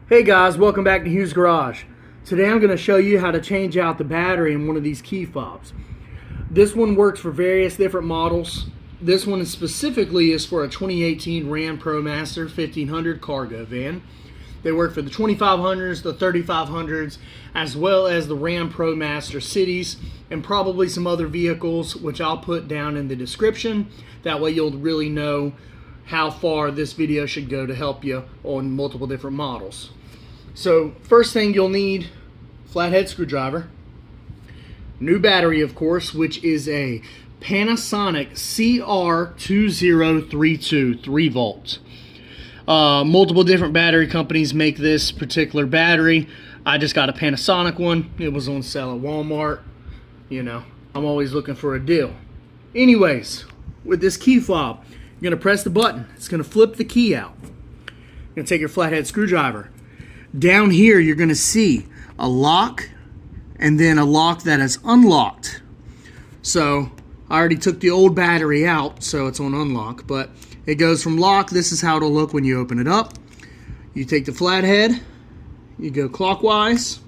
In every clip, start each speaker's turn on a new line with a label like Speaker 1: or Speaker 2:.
Speaker 1: Hey guys, welcome back to Hughes Garage. Today I'm going to show you how to change out the battery in one of these key fobs. This one works for various different models. This one specifically is for a 2018 Ram ProMaster 1500 cargo van. They work for the 2500s, the 3500s, as well as the Ram ProMaster Cities, and probably some other vehicles, which I'll put down in the description. That way you'll really know how far this video should go to help you on multiple different models. So first thing you'll need, flathead screwdriver, new battery of course, which is a Panasonic CR2032 3 volt. Multiple different battery companies make this particular battery. I just got a Panasonic one. It was on sale at Walmart. You know, I'm always looking for a deal. Anyways, with this key fob, you're going to press the button. It's going to flip the key out. You're going to take your flathead screwdriver. Down here, you're going to see a lock and then a lock that is unlocked. So I already took the old battery out, so it's on unlock, but it goes from lock. This is how it'll look when you open it up. You take the flathead, you go clockwise,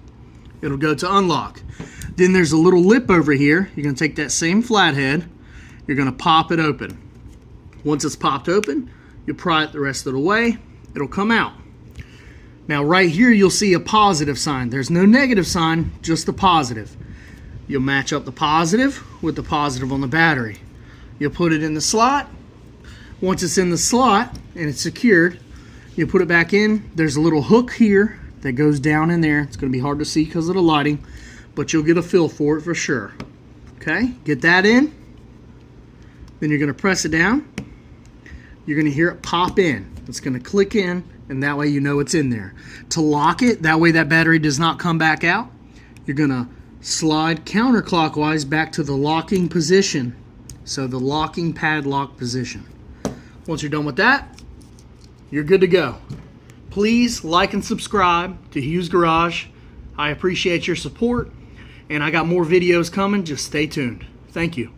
Speaker 1: it'll go to unlock. Then there's a little lip over here. You're going to take that same flathead, you're going to pop it open. Once it's popped open, you pry it the rest of the way, it'll come out. Now right here you'll see a positive sign. There's no negative sign, just the positive. You'll match up the positive with the positive on the battery. You'll put it in the slot. Once it's in the slot and it's secured, you put it back in. There's a little hook here that goes down in there. It's going to be hard to see because of the lighting, but you'll get a feel for it for sure. Okay, get that in. Then you're going to press it down. You're going to hear it pop in. It's going to click in, and that way you know it's in there. To lock it, that way that battery does not come back out, you're going to slide counterclockwise back to the locking position. So the locking padlock position. Once you're done with that, you're good to go. Please like and subscribe to Hughes Garage. I appreciate your support, and I got more videos coming. Just stay tuned. Thank you.